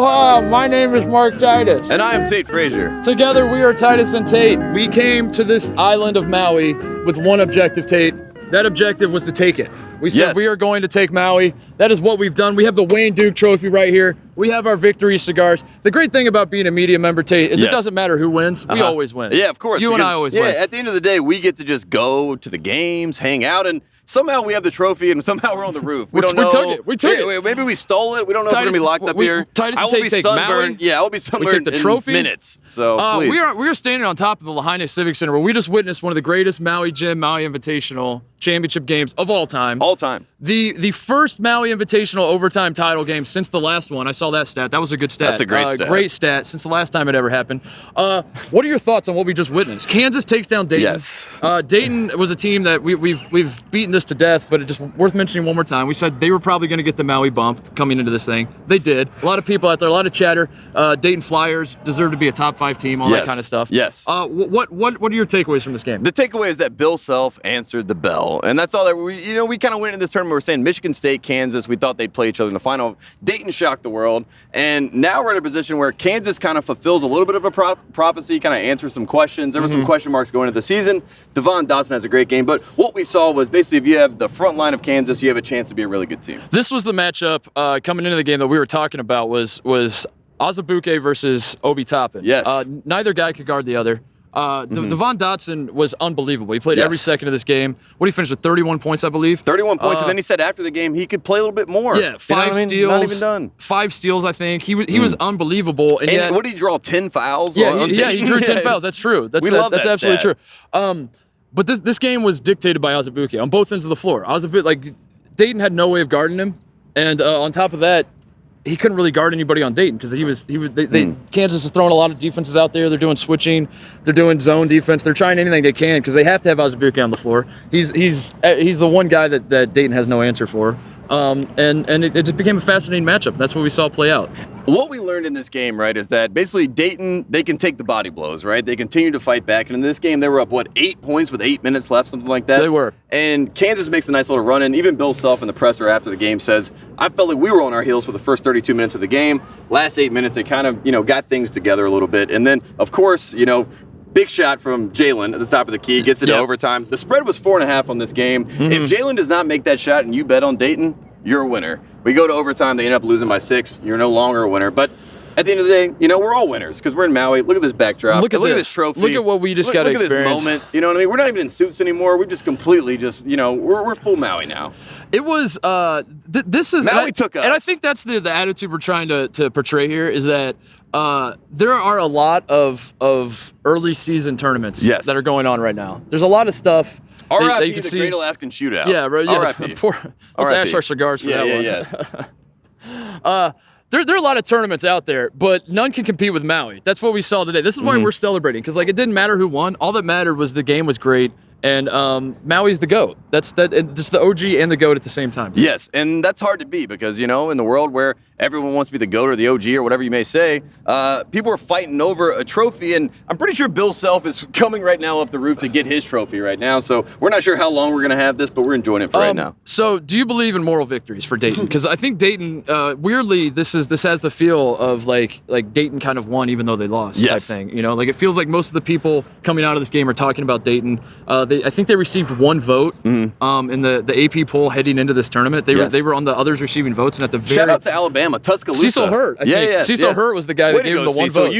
Aloha, my name is Mark Titus. And I am Tate Frazier. Together we are Titus and Tate. We came to this island of Maui with one objective, Tate. That objective was to take it. We said we are going to take Maui. That is what we've done. We have the Wayne Duke Trophy right here. We have our victory cigars. The great thing about being a media member, Tate, is it doesn't matter who wins. We always win. Yeah, of course. You and I always win. Yeah, at the end of the day, we get to just go to the games, hang out, and somehow we have the trophy, and somehow we're on the roof. We don't know. We took it. Maybe we stole it. We don't know if we're going to be locked up here. Titus I and will Tate be take sunburned. Maui. Yeah, I will be sunburned we take the trophy. in minutes. So please. We are standing on top of the Lahaina Civic Center where we just witnessed one of the greatest Maui Invitational championship games of all time. All time. The first Maui Invitational overtime title game since the last one. I saw that stat. That was a good stat. That's a great stat. Great stat since the last time it ever happened. What are your thoughts on what we just witnessed? Kansas takes down Dayton. Yes. Dayton was a team that we've beaten this to death, but it just worth mentioning one more time. We said they were probably going to get the Maui bump coming into this thing. They did. A lot of people out there, a lot of chatter. Dayton Flyers deserve to be a top 5 team, all that kind of stuff. Yes. What are your takeaways from this game? The takeaway is that Bill Self answered the bell, and that's all that we kind of went into this tournament. We're saying Michigan State, Kansas. We thought they'd play each other in the final. Dayton shocked the world, and now we're in a position where Kansas kind of fulfills a little bit of a prophecy, kind of answers some questions. There were some question marks going into the season. Devon Dotson has a great game, but what we saw was basically if you have the front line of Kansas, you have a chance to be a really good team. This was the matchup coming into the game that we were talking about was Azubuike versus Obi Toppin. Yes. Neither guy could guard the other. Devon Dotson was unbelievable. He played every second of this game. What did he finish with? 31 points, I believe. 31 points, and then he said after the game he could play a little bit more. Yeah, 5 steals. Not even done. 5 steals, I think. He was unbelievable. And yet, what did he draw? 10 fouls? Yeah, he drew 10 fouls. That's true. That's absolutely true. But this game was dictated by Azubuike on both ends of the floor. Dayton had no way of guarding him, and on top of that, he couldn't really guard anybody on Dayton because Kansas is throwing a lot of defenses out there. They're doing switching, they're doing zone defense. They're trying anything they can because they have to have Azubuike on the floor. He's the one guy that Dayton has no answer for. And it just became a fascinating matchup. That's what we saw play out. What we learned in this game, right, is that basically Dayton, they can take the body blows, right? They continue to fight back. And in this game, they were up, 8 points with 8 minutes left, something like that? They were. And Kansas makes a nice little run in. Even Bill Self in the presser after the game says, I felt like we were on our heels for the first 32 minutes of the game. Last 8 minutes, they kind of, got things together a little bit. And then, of course, big shot from Jalen at the top of the key, gets into overtime. The spread was 4.5 on this game. If Jalen does not make that shot and you bet on Dayton, you're a winner. We go to overtime, they end up losing by 6. You're no longer a winner. But at the end of the day, we're all winners because we're in Maui. Look at this backdrop. Look at this trophy. Look at what we just got to experience. Look at this moment. You know what I mean? We're not even in suits anymore. We just completely we're full Maui now. It was this is Maui took us. And I think that's the attitude we're trying to portray here is that there are a lot of early season tournaments that are going on right now. There's a lot of stuff. R.I.P. the Great Alaskan Shootout. Yeah, right. Yeah. R.I.P. Let's ash our cigars for that one. There are a lot of tournaments out there, but none can compete with Maui. That's what we saw today. This is why we're celebrating, because it didn't matter who won. All that mattered was the game was great, and Maui's the GOAT. It's the OG and the GOAT at the same time. Yes, and that's hard to be because, in the world where everyone wants to be the GOAT or the OG or whatever you may say, people are fighting over a trophy, and I'm pretty sure Bill Self is coming right now up the roof to get his trophy right now, so we're not sure how long we're going to have this, but we're enjoying it for right now. So do you believe in moral victories for Dayton? Because I think Dayton, weirdly, this has the feel of like Dayton kind of won even though they lost type thing. It feels like most of the people coming out of this game are talking about Dayton. I think they received 1 vote in the AP poll heading into this tournament. They were on the others receiving votes, and at the very shout out to Alabama, Tuscaloosa. Cecil Hurt. I think. Cecil Hurt was the guy that gave him the 1 vote.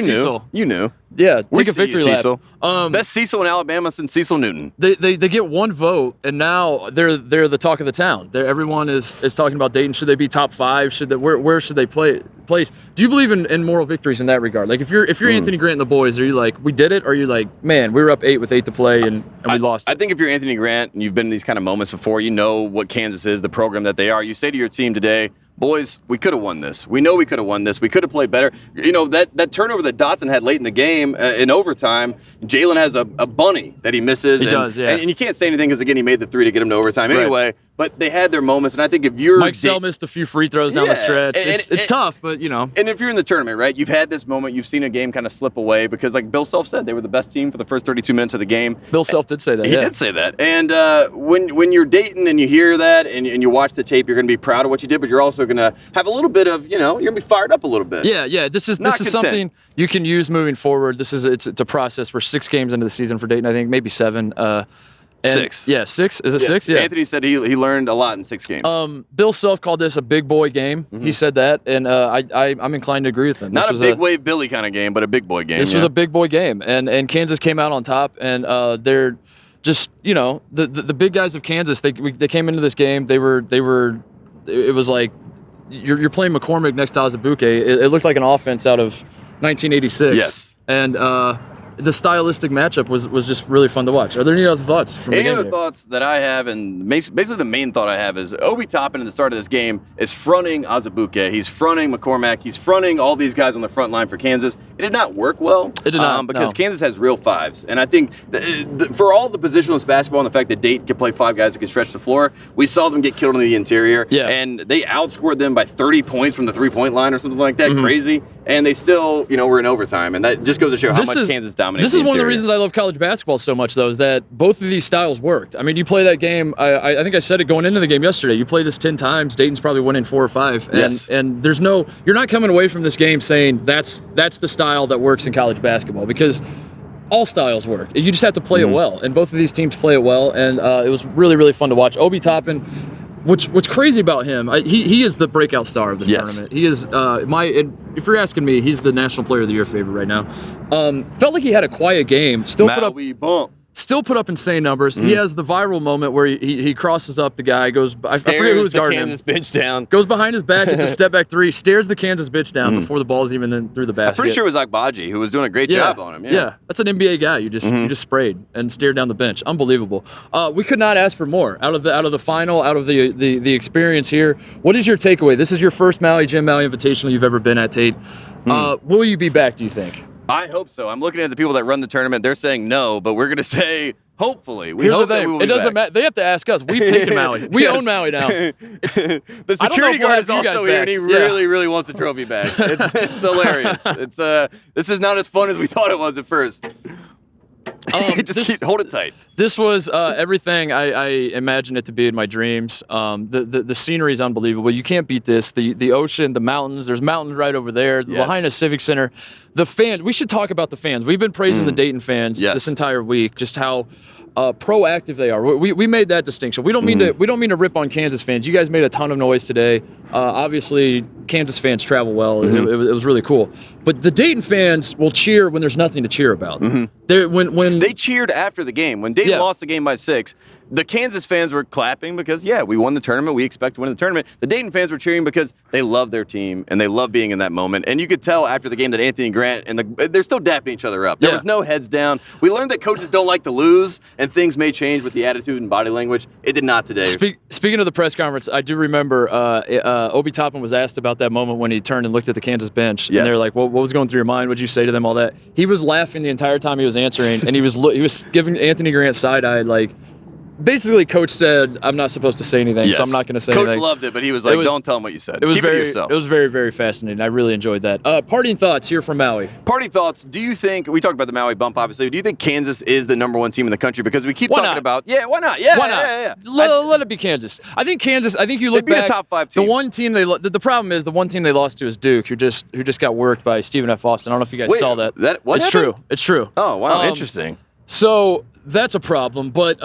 You knew. Yeah, take a victory lap. Cecil. Best Cecil in Alabama since Cecil Newton. They get 1 vote, and now they're the talk of the town. Everyone is talking about Dayton. Should they be top 5? Where should they place? Do you believe in moral victories in that regard? Like if you're Anthony Grant and the boys, are you like we did it, or are you like man we were up 8 with 8 to play and we lost? I think if you're Anthony Grant and you've been in these kind of moments before, you know what Kansas is, the program that they are. You say to your team today, boys, we could have won this. We know we could have won this. We could have played better. That turnover that Dotson had late in the game in overtime, Jalen has a bunny that he misses. He does, yeah. And you can't say anything because, again, he made the 3 to get him to overtime. Anyway, but they had their moments. And I think if you're Mike Sell missed a few free throws down the stretch. It's tough, but you know. And if you're in the tournament, right, you've had this moment, you've seen a game kind of slip away because, like Bill Self said, they were the best team for the first 32 minutes of the game. Bill Self did say that. He did say that. And when you're Dayton and you hear that and you watch the tape, you're going to be proud of what you did, but you're also going to have a little bit of, you're going to be fired up a little bit. Yeah. This is something you can use moving forward. It's a process. We're 6 games into the season for Dayton, I think, maybe 7. 6. Yeah, 6. Is it 6? Yeah. Anthony said he learned a lot in 6 games. Bill Self called this a big boy game. He said that, and I'm inclined to agree with him. Not a big wave Billy kind of game, but a big boy game. This was a big boy game, and Kansas came out on top, and they're just the big guys of Kansas. They came into this game. It was like you're playing McCormick next to Azubuike. It looked like an offense out of 1986. Yes, and the stylistic matchup was just really fun to watch. Are there any other thoughts? Any other thoughts that I have, and basically the main thought I have is Obi Toppin at the start of this game is fronting Azubuike. He's fronting McCormack. He's fronting all these guys on the front line for Kansas. It did not work well. It did not, because Kansas has real 5s. And I think for all the positionless basketball and the fact that Dayton could play 5 guys that could stretch the floor, we saw them get killed in the interior. Yeah. And they outscored them by 30 points from the 3-point line or something like that. Crazy. And they still, were in overtime. And that just goes to show how much Kansas dominates. This is one of the reasons I love college basketball so much, though, is that both of these styles worked. I mean, you play that game. I think I said it going into the game yesterday. You play this 10 times. Dayton's probably winning 4 or 5. And there's you're not coming away from this game saying that's the style that works in college basketball, because all styles work. You just have to play it well. And both of these teams play it well. And it was really, really fun to watch. Obi Toppin. What's crazy about him? He is the breakout star of this tournament. He is if you're asking me, he's the National Player of the Year favorite right now. Felt like he had a quiet game. Still put up insane numbers. He has the viral moment where he crosses up the guy, I forget who's guarding him. Kansas bench down. Goes behind his back at the step back 3, stares the Kansas bitch down before the ball's even in through the basket. I'm pretty sure it was Agbaji who was doing a great job on him. Yeah, that's an NBA guy. You just sprayed and stared down the bench. Unbelievable. We could not ask for more out of the final, out of the experience here. What is your takeaway? This is your first Maui Invitational you've ever been at, Tate. Will you be back, do you think? I hope so. I'm looking at the people that run the tournament. They're saying no, but we're going to say hopefully. We hope that we will be back. It doesn't matter. They have to ask us. We've taken Maui. We own Maui now. The security guard is also here, and he really wants the trophy back. It's hilarious. This is not as fun as we thought it was at first. Hold it tight. This was everything I imagined it to be in my dreams. The scenery is unbelievable. You can't beat this. The ocean, the mountains. There's mountains right over there. The Lahaina Civic Center. The fans. We should talk about the fans. We've been praising the Dayton fans this entire week. Just how proactive they are. We made that distinction. We don't mean to rip on Kansas fans. You guys made a ton of noise today. Obviously, Kansas fans travel well. It was really cool. But the Dayton fans will cheer when there's nothing to cheer about. When they cheered after the game. When Dayton lost the game by 6, the Kansas fans were clapping because, we won the tournament. We expect to win the tournament. The Dayton fans were cheering because they love their team and they love being in that moment. And you could tell after the game that Anthony Grant they're still dapping each other up. There was no heads down. We learned that coaches don't like to lose, and things may change with the attitude and body language. It did not today. Speaking of the press conference, I do remember Obi Toppin was asked about that moment when he turned and looked at the Kansas bench, and they're like, "Well, what was going through your mind? What'd you say to them? All that." He was laughing the entire time he was answering, and he was giving Anthony Grant side-eye, like. Basically, Coach said, I'm not supposed to say anything, so I'm not going to say anything. Coach loved it, but he was like, don't tell him what you said. Keep it to yourself. It was very, very fascinating. I really enjoyed that. Parting thoughts here from Maui. Parting thoughts. Do you think, we talked about the Maui bump, obviously. Do you think Kansas is the #1 team in the country? Because we keep talking about, why not? Why not? Let it be Kansas. I think you look back. A top 5 team. The one team the problem is the one team they lost to is Duke, who just got worked by Stephen F. Austin. I don't know if you guys saw that. It's true. It's true. Oh, wow. Interesting. So that's a problem. But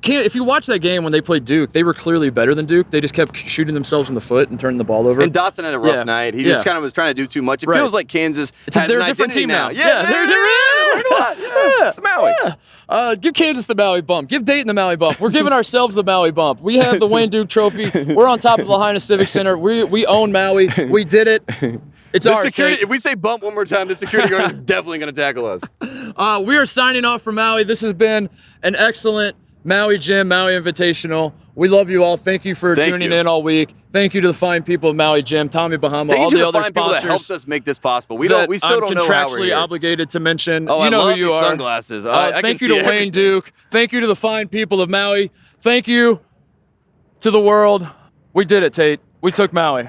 if you watch that game when they played Duke, they were clearly better than Duke. They just kept shooting themselves in the foot and turning the ball over. And Dotson had a rough night. He just kind of was trying to do too much. It feels like Kansas has they're a different team now. Yeah, they're different. It's the Maui. Give Kansas the Maui bump. Give Dayton the Maui bump. We're giving ourselves the Maui bump. We have the Wayne Duke Trophy. We're on top of Lahaina Civic Center. We own Maui. We did it. It's ours. If we say bump one more time, the security guard is definitely going to tackle us. We are signing off from Maui. This has been an excellent Maui Invitational. We love you all. Thank you for tuning in all week. Thank you to the fine people of Maui Gym, Tommy Bahama, all the other sponsors. People that helped us make this possible. We still don't know how we're here. I'm contractually obligated to mention. Oh, you know I love who you these are. Sunglasses. Thank you to Wayne Duke. Thank you to the fine people of Maui. Thank you to the world, we did it, Tate. We took Maui.